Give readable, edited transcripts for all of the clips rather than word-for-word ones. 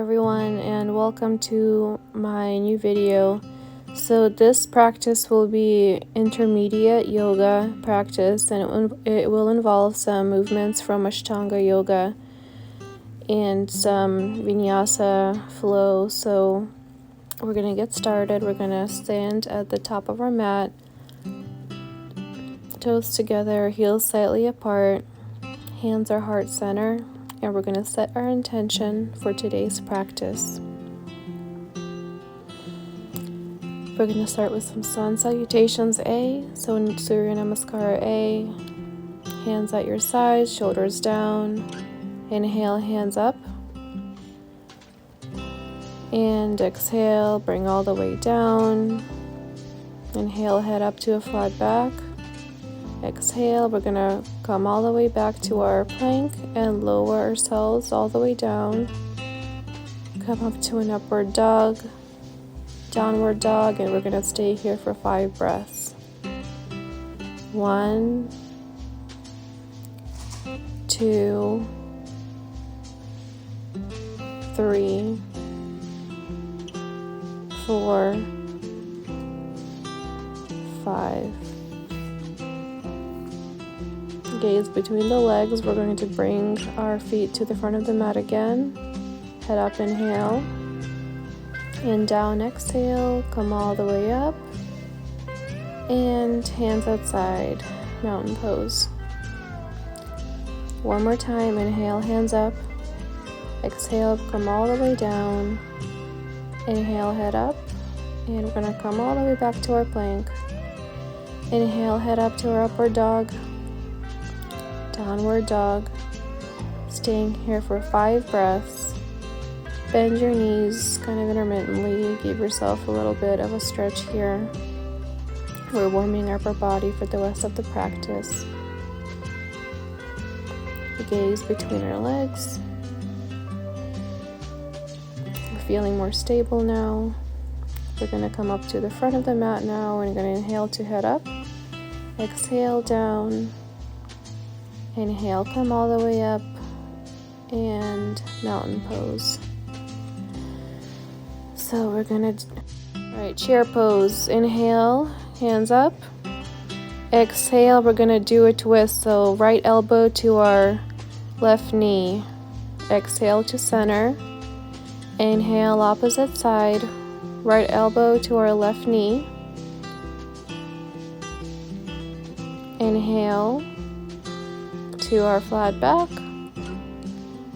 everyone, and welcome to my new video. So this practice will be intermediate yoga practice, and it will involve some movements from Ashtanga yoga and some Vinyasa flow. So we're going to get started. We're going to stand at the top of our mat, toes together, heels slightly apart, hands are heart center, and we're going to set our intention for today's practice. We're going to start with some sun salutations A. So in Surya Namaskara A, hands at your sides, shoulders down. Inhale, hands up. And exhale, bring all the way down. Inhale, head up to a flat back. Exhale, we're going to come all the way back to our plank and lower ourselves all the way down. Come up to an upward dog, downward dog, and we're going to stay here for 5 breaths. 1, 2, 3, 4, 5. Gaze between the legs. We're going to bring our feet to the front of the mat again. Head up, inhale. And down, exhale. Come all the way up. And hands outside, mountain pose. One more time, inhale, hands up. Exhale, come all the way down. Inhale, head up. And we're going to come all the way back to our plank. Inhale, head up to our upward dog. Downward dog. Staying here for 5 breaths. Bend your knees kind of intermittently. Give yourself a little bit of a stretch here. We're warming up our body for the rest of the practice. Gaze between our legs. We're feeling more stable now. We're going to come up to the front of the mat now and we're going to inhale to head up. Exhale down. Inhale, come all the way up, and mountain pose. So we're gonna, alright, chair pose. Inhale, hands up. Exhale, we're gonna do a twist. So right elbow to our left knee. Exhale to center. Inhale, opposite side. Right elbow to our left knee. Inhale to our flat back.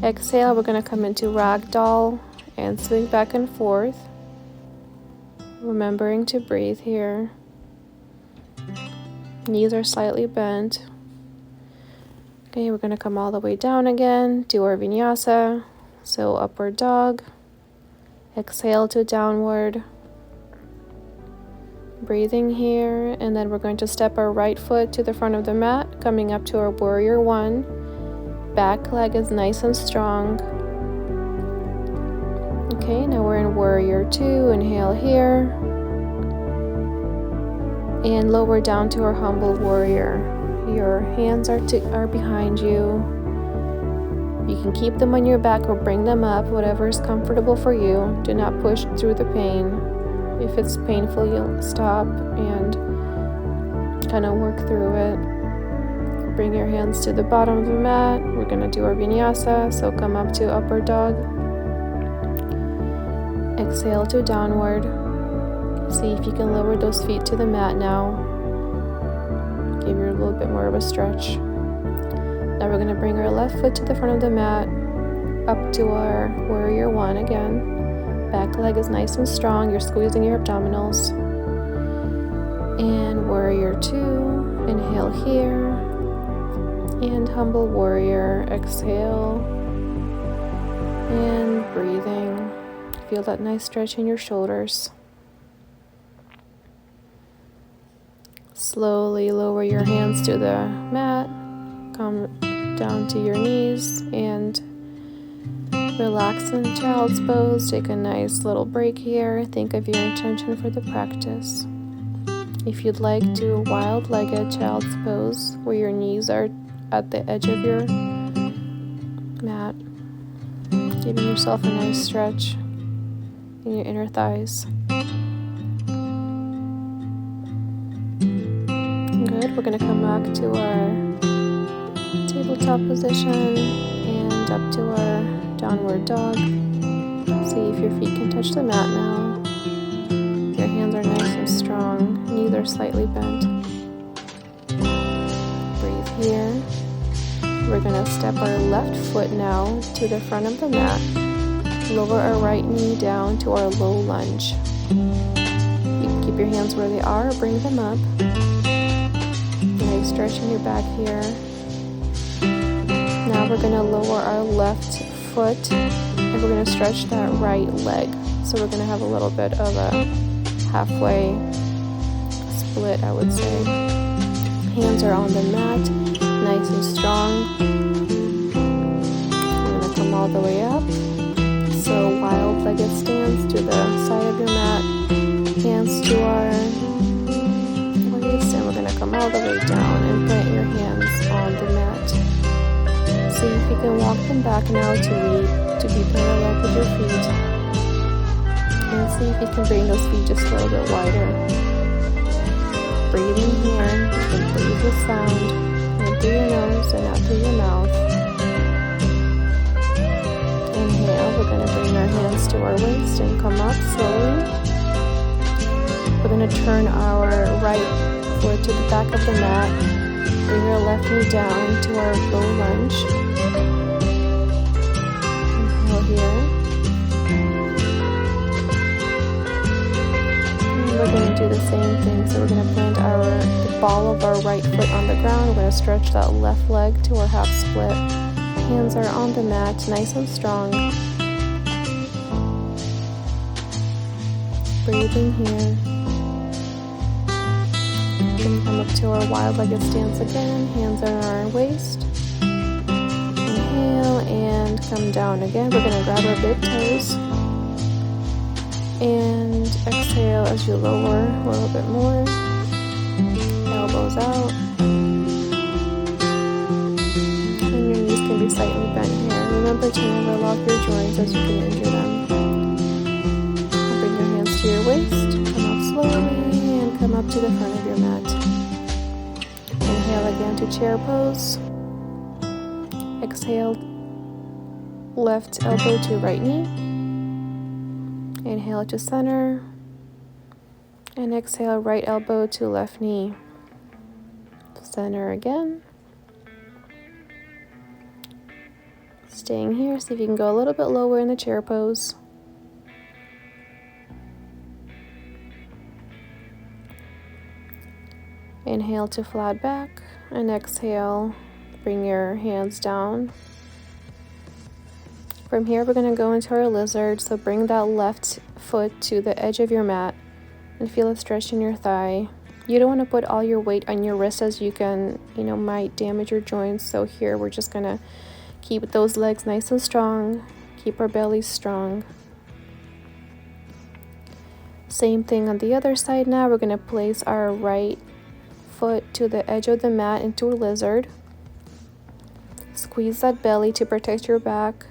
Exhale, we're going to come into ragdoll and swing back and forth, remembering to breathe here. Knees are slightly bent. Okay, we're going to come all the way down again, do our vinyasa. So upward dog, exhale to downward, breathing here, and then we're going to step our right foot to the front of the mat, coming up to our warrior 1. Back leg is nice and strong. Okay, now we're in warrior 2. Inhale here, and lower down to our humble warrior. Your hands are behind you. You can keep them on your back or bring them up, whatever is comfortable for you. Do not push through the pain. If it's painful, you'll stop and kind of work through it. Bring your hands to the bottom of the mat. We're going to do our vinyasa. So come up to upward dog. Exhale to downward. See if you can lower those feet to the mat now. Give you a little bit more of a stretch. Now we're going to bring our left foot to the front of the mat, up to our warrior 1 again. Back leg is nice and strong. You're squeezing your abdominals. And warrior 2. Inhale here. And humble warrior. Exhale. And breathing. Feel that nice stretch in your shoulders. Slowly lower your hands to the mat. Come down to your knees and relax in child's pose. Take a nice little break here. Think of your intention for the practice. If you'd like, do a wild-legged child's pose where your knees are at the edge of your mat. Giving yourself a nice stretch in your inner thighs. Good. We're going to come back to our tabletop position and up to our downward dog. See if your feet can touch the mat now. Your hands are nice and strong, knees are slightly bent. Breathe here. We're going to step our left foot now to the front of the mat. Lower our right knee down to our low lunge. You can keep your hands where they are, bring them up. Nice stretch in your back here. Now we're going to lower our left foot and we're going to stretch that right leg. So we're going to have a little bit of a halfway split, I would say. Hands are on the mat, nice and strong. We're going to come all the way up. So wild-legged stance to the side of your mat. Hands to our waist, and we're going to come all the way down and plant your hands on the mat. See if you can walk them back now to be parallel with your feet. And see if you can bring those feet just a little bit wider. Breathing here, you can breathe with sound, in through your nose and out through your mouth. Inhale, we're going to bring our hands to our waist and come up slowly. We're going to turn our right foot to the back of the mat. Bring our left knee down to our low lunge. Inhale here. We're going to do the same thing. So we're going to plant the ball of our right foot on the ground. We're going to stretch that left leg to our half split. Hands are on the mat, nice and strong. Breathing here. We're going to come up to our wild-legged stance again. Hands on our waist. Inhale and come down again. We're going to grab our big toes. And exhale as you lower a little bit more. Elbows out. And your knees can be slightly bent here. Remember to never lock your joints as you can injure them. Bring your hands to your waist. Come up slowly and come up to the front of your mat. Inhale again to chair pose. Exhale, left elbow to right knee. Inhale to center. And exhale, right elbow to left knee. Center again. Staying here, see if you can go a little bit lower in the chair pose. Inhale to flat back, and exhale, bring your hands down. From here, we're going to go into our lizard, so bring that left foot to the edge of your mat and feel a stretch in your thigh. You don't want to put all your weight on your wrist as you might damage your joints. So here, we're just going to keep those legs nice and strong, keep our bellies strong. Same thing on the other side now. We're going to place our right foot to the edge of the mat into a lizard. Squeeze that belly to protect your back.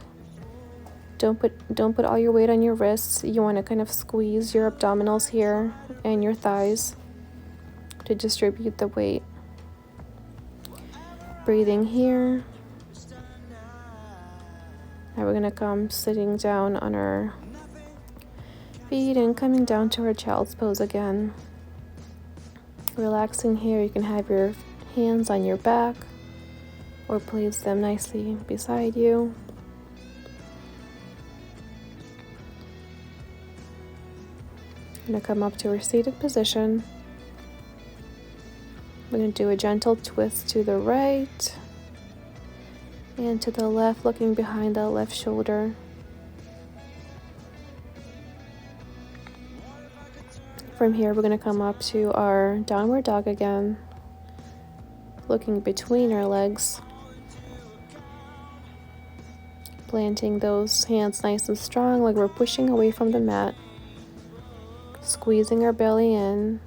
Don't put all your weight on your wrists. You want to kind of squeeze your abdominals here and your thighs to distribute the weight. Breathing here. Now we're going to come sitting down on our feet and coming down to our child's pose again. Relaxing here, you can have your hands on your back or place them nicely beside you. I'm going to come up to our seated position. We're going to do a gentle twist to the right and to the left, looking behind that left shoulder. From here, we're going to come up to our downward dog again, looking between our legs, planting those hands nice and strong, like we're pushing away from the mat, squeezing our belly in,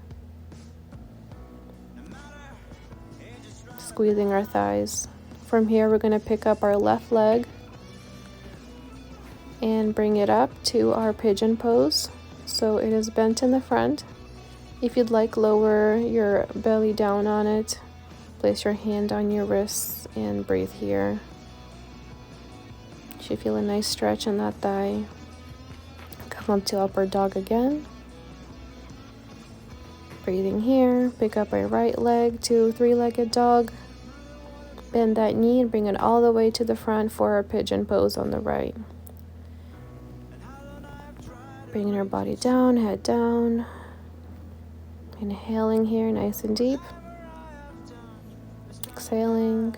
squeezing our thighs. From here, we're going to pick up our left leg, and bring it up to our pigeon pose. So it is bent in the front. If you'd like, lower your belly down on it. Place your hand on your wrists and breathe here. You should feel a nice stretch in that thigh. Come up to upward dog again. Breathing here. Pick up a right leg to three-legged dog. Bend that knee and bring it all the way to the front for our pigeon pose on the right. Bringing our body down, head down. Inhaling here, nice and deep. Exhaling.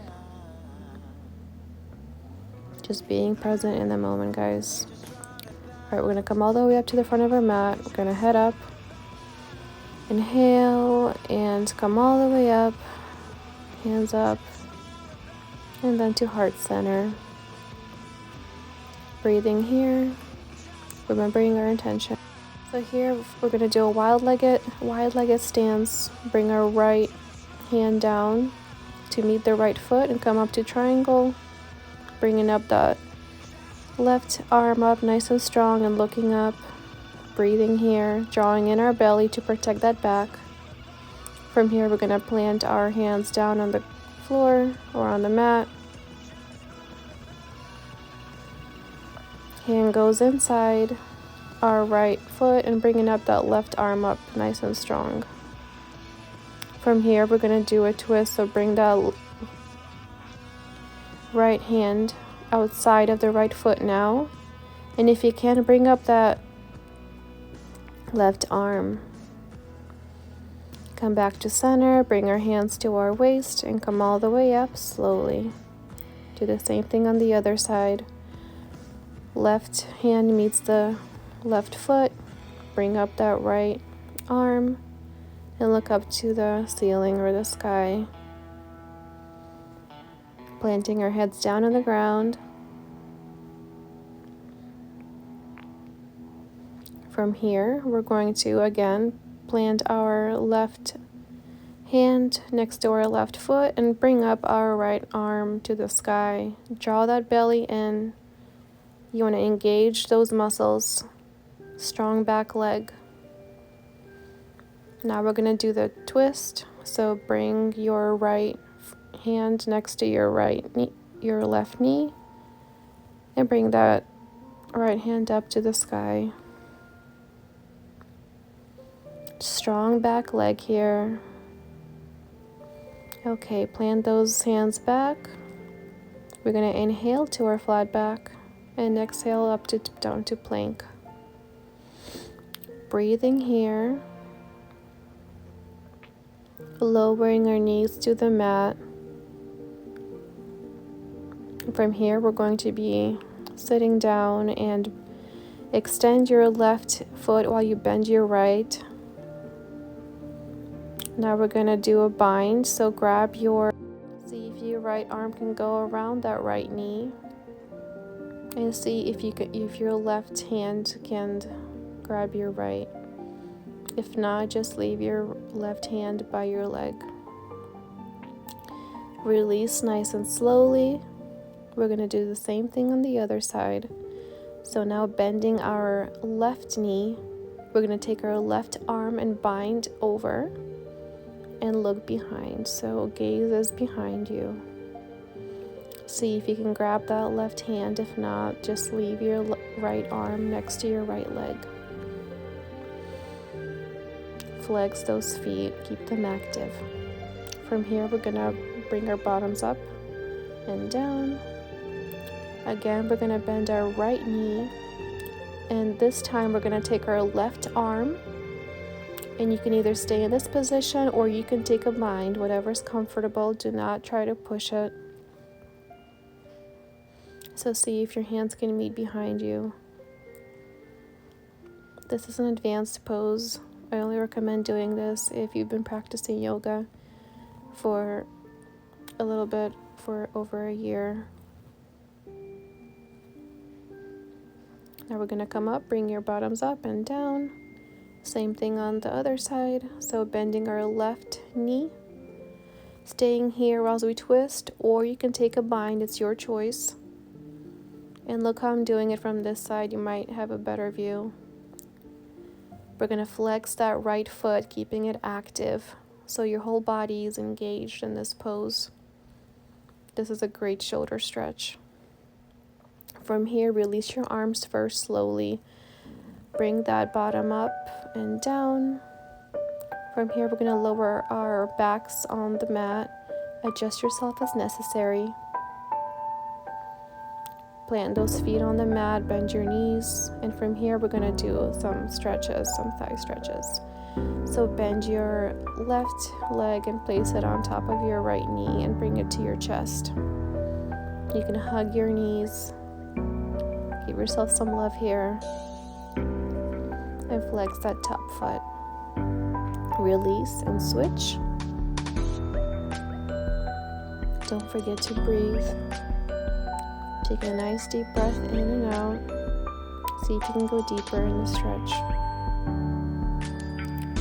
Just being present in the moment, guys. All right, we're going to come all the way up to the front of our mat. We're going to head up. Inhale and come all the way up. Hands up. And then to heart center. Breathing here. Remembering our intention. So here we're going to do a wide-legged stance. Bring our right hand down to meet the right foot and come up to triangle. Bringing up that left arm up nice and strong and looking up. Breathing here, drawing in our belly to protect that back. From here we're going to plant our hands down on the floor or on the mat. Hand goes inside our right foot and bringing up that left arm up nice and strong. From here we're going to do a twist, so bring that right hand outside of the right foot now, and if you can, bring up that left arm. Come back to center, bring our hands to our waist and come all the way up slowly. Do the same thing on the other side. Left hand meets the left foot, bring up that right arm and look up to the ceiling or the sky. Planting our heads down on the ground. From here, we're going to again plant our left hand next to our left foot and bring up our right arm to the sky. Draw that belly in. You want to engage those muscles. Strong back leg. Now we're going to do the twist. So bring your right hand next to your left knee and bring that right hand up to the sky. Strong back leg here. Okay, plant those hands back. We're going to inhale to our flat back and exhale up to down to plank. Breathing here. Lowering our knees to the mat. From here, we're going to be sitting down and extend your left foot while you bend your right. Now we're going to do a bind, so see if your right arm can go around that right knee. And see if your left hand can grab your right. If not, just leave your left hand by your leg. Release nice and slowly. We're going to do the same thing on the other side. So now bending our left knee, we're going to take our left arm and bind over and look behind. So gaze is behind you. See if you can grab that left hand. If not, just leave your right arm next to your right leg. Flex those feet, keep them active. From here, we're going to bring our bottoms up and down. Again, we're going to bend our right knee, and this time we're going to take our left arm, and you can either stay in this position or you can take a bind, whatever's comfortable. Do not try to push it. So see if your hands can meet behind you. This is an advanced pose. I only recommend doing this if you've been practicing yoga for a little bit, for over a year. Now we're going to come up, bring your bottoms up and down. Same thing on the other side. So bending our left knee, staying here as we twist, or you can take a bind, it's your choice. And look how I'm doing it from this side. You might have a better view. We're going to flex that right foot, keeping it active, so your whole body is engaged in this pose. This is a great shoulder stretch. From here, release your arms first slowly. Bring that bottom up and down. From here, we're going to lower our backs on the mat. Adjust yourself as necessary. Plant those feet on the mat, bend your knees, and from here we're going to do some stretches, some thigh stretches. So bend your left leg and place it on top of your right knee and bring it to your chest. You can hug your knees, give yourself some love here, and flex that top foot. Release and switch. Don't forget to breathe. Take a nice deep breath in and out. See if you can go deeper in the stretch.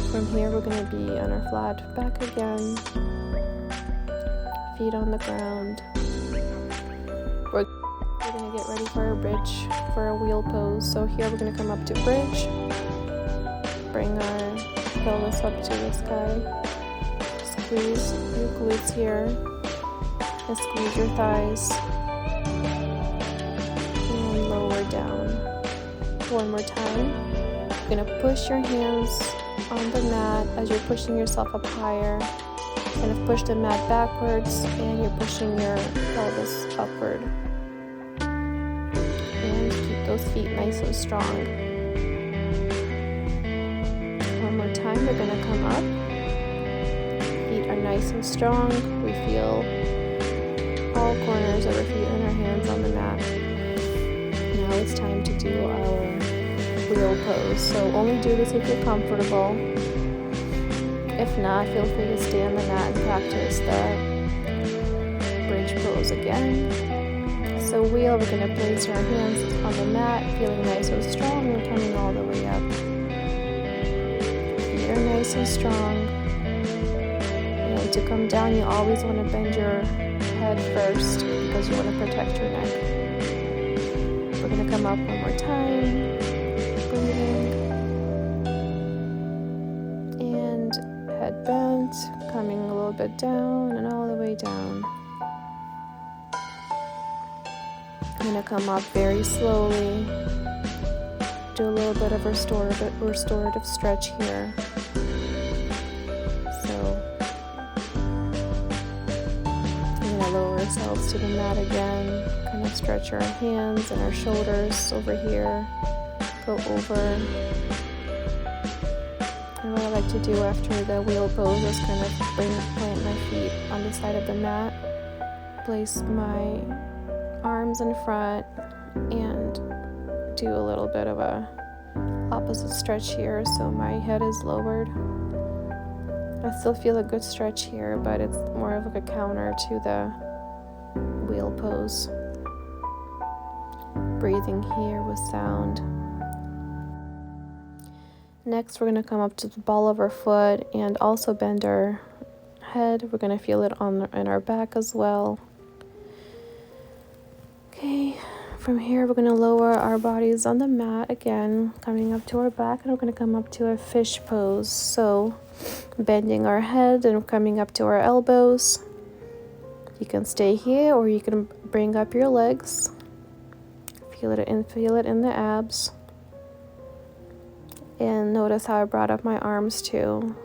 From here, we're going to be on our flat back again. Feet on the ground. We're going to get ready for our bridge, for a wheel pose. So here we're going to come up to bridge. Bring our pelvis up to the sky. Squeeze your glutes here. And squeeze your thighs. And lower down. One more time. You're going to push your hands on the mat as you're pushing yourself up higher. Kind of push the mat backwards and you're pushing your pelvis upward. And keep those feet nice and strong. One more time, we're going to come up. Feet are nice and strong. We feel all corners of our feet and our hands on the mat. Now it's time to do our wheel pose. So only do this if you're comfortable. If not, feel free to stay on the mat and practice the bridge pose again. So wheel, we're going to place our hands on the mat, feeling nice and strong and coming all the way up. Feet are nice and strong. And to come down, you always want to bend your head first because you want to protect your neck. We're going to come up one more time. Breathing. And head bent, coming a little bit down and all the way down. I'm going to come up very slowly. Do a little bit of restorative stretch here. So we're going to lower ourselves to the mat again. Kind of stretch our hands and our shoulders over here. Go over. And what I like to do after the wheel pose is kind of plant my feet on the side of the mat, place my arms in front, and do a little bit of a opposite stretch here so my head is lowered. I still feel a good stretch here, but it's more of like a counter to the wheel pose. Breathing here with sound. Next, we're going to come up to the ball of our foot and also bend our head. We're going to feel it in our back as well. Okay, from here we're going to lower our bodies on the mat again, coming up to our back, and we're going to come up to a fish pose. So, bending our head and coming up to our elbows. You can stay here or you can bring up your legs. Feel it in the abs. And notice how I brought up my arms too.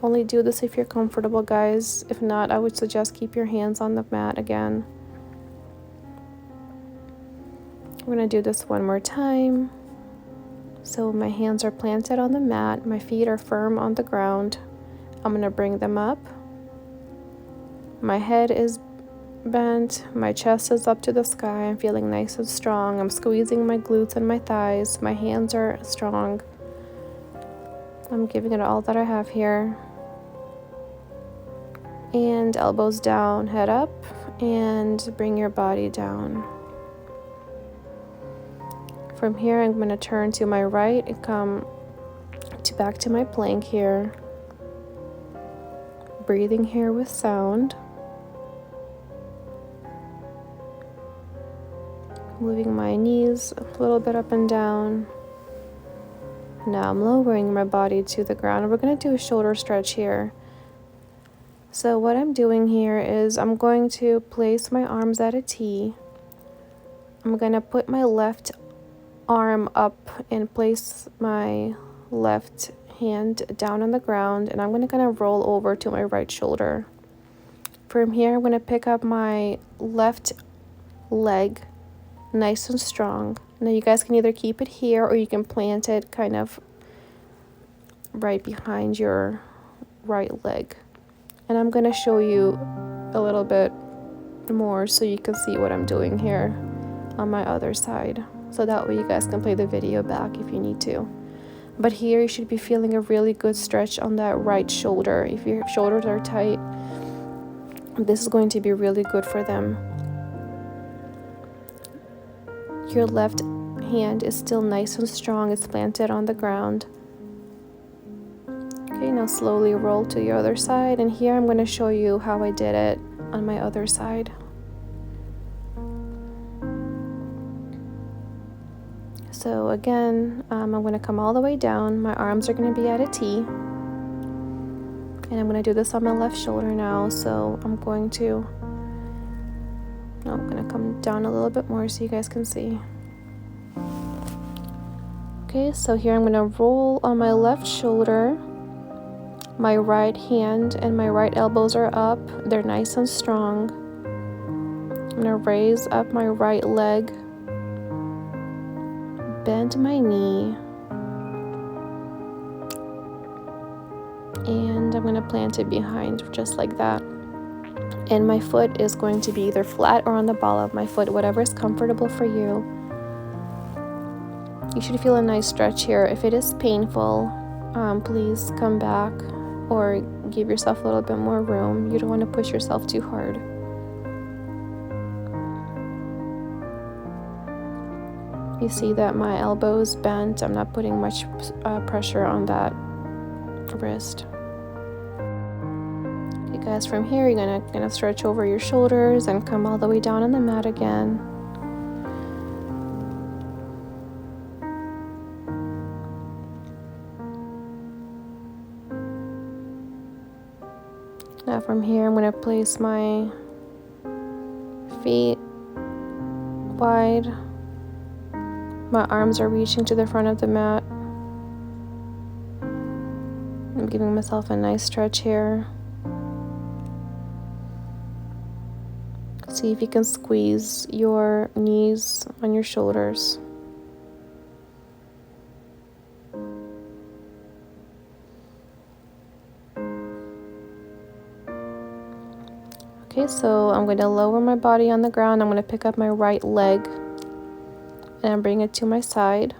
Only do this if you're comfortable, guys. If not, I would suggest keep your hands on the mat again. We're going to do this one more time. So my hands are planted on the mat. My feet are firm on the ground. I'm going to bring them up. My head is bent. My chest is up to the sky. I'm feeling nice and strong. I'm squeezing my glutes and my thighs. My hands are strong. I'm giving it all that I have here. And elbows down, head up, and bring your body down. From here, I'm going to turn to my right and come back to my plank here. Breathing here with sound. moving my knees a little bit up and down. Now I'm lowering my body to the ground. We're going to do a shoulder stretch here. So what I'm doing here is I'm going to place my arms at a T. I'm going to put my left arm up and place my left hand down on the ground, and I'm going to kind of roll over to my right shoulder. From here, I'm going to pick up my left leg, nice and strong. Now you guys can either keep it here or you can plant it kind of right behind your right leg. And I'm going to show you a little bit more so you can see what I'm doing here on my other side. So that way you guys can play the video back if you need to. But here you should be feeling a really good stretch on that right shoulder. If your shoulders are tight, this is going to be really good for them. Your left hand is still nice and strong. It's planted on the ground. Okay, now slowly roll to your other side. And here I'm going to show you how I did it on my other side. So again, I'm going to come all the way down. My arms are going to be at a T. And I'm going to do this on my left shoulder now. So I'm going to come down a little bit more so you guys can see. Okay, so here I'm going to roll on my left shoulder. My right hand and my right elbows are up. They're nice and strong. I'm going to raise up my right leg. Bend my knee. And I'm going to plant it behind just like that. And my foot is going to be either flat or on the ball of my foot, whatever is comfortable for you. You should feel a nice stretch here. If it is painful, please come back or give yourself a little bit more room. You don't want to push yourself too hard. You see that my elbow is bent. I'm not putting much pressure on that wrist. Okay guys, from here you're gonna stretch over your shoulders and come all the way down on the mat again. Now from here I'm going to place my feet wide. My arms are reaching to the front of the mat. I'm giving myself a nice stretch here. See if you can squeeze your knees on your shoulders. Okay, so I'm going to lower my body on the ground. I'm going to pick up my right leg and bring it to my side.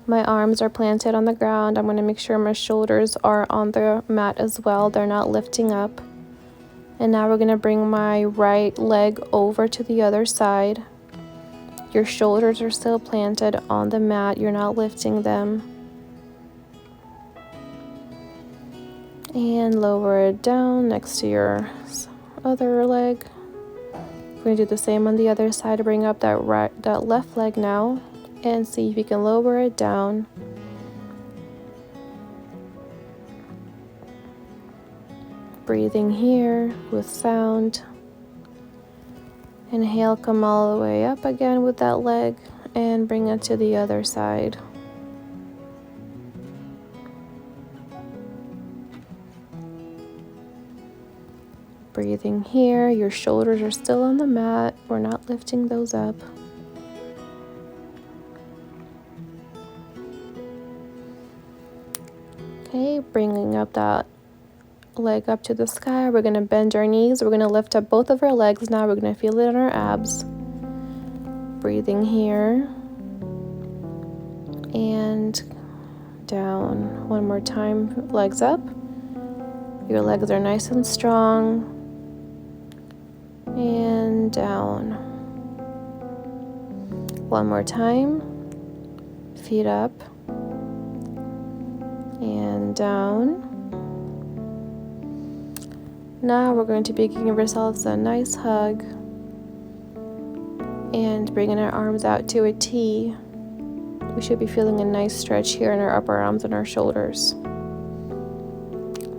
My arms are planted on the ground. I'm going to make sure my shoulders are on the mat as well. They're not lifting up. And now we're going to bring my right leg over to the other side. Your shoulders are still planted on the mat. You're not lifting them. And lower it down next to your other leg. We're going to do the same on the other side. Bring up that left leg now and see if you can lower it down. Breathing here with sound. Inhale, come all the way up again with that leg and bring it to the other side. Breathing here, your shoulders are still on the mat. We're not lifting those up. Okay, bringing up that leg up to the sky. We're going to bend our knees. We're going to lift up both of our legs. Now we're going to feel it in our abs. Breathing here. And down. One more time, legs up. Your legs are nice and strong. And down. One more time. Feet up. And down. Now we're going to be giving ourselves a nice hug and bringing our arms out to a T. We should be feeling a nice stretch here in our upper arms and our shoulders.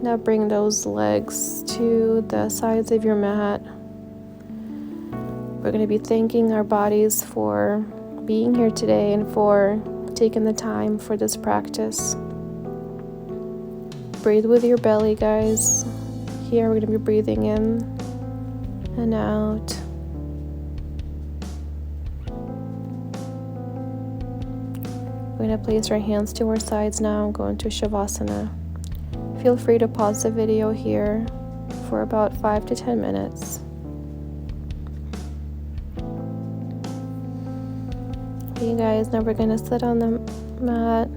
Now bring those legs to the sides of your mat. We're going to be thanking our bodies for being here today and for taking the time for this practice. Breathe with your belly, guys. Here we're going to be breathing in and out. We're going to place our hands to our sides now and go into shavasannah. Feel free to pause the video here for about 5 to 10 minutes. Okay guys, now we're going to sit on the mat,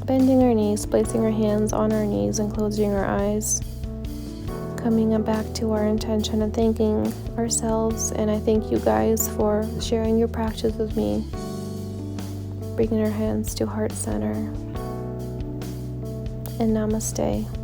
bending our knees, placing our hands on our knees and closing our eyes, coming back to our intention and thanking ourselves, and I thank you guys for sharing your practice with me. Bringing our hands to heart center, and namaste.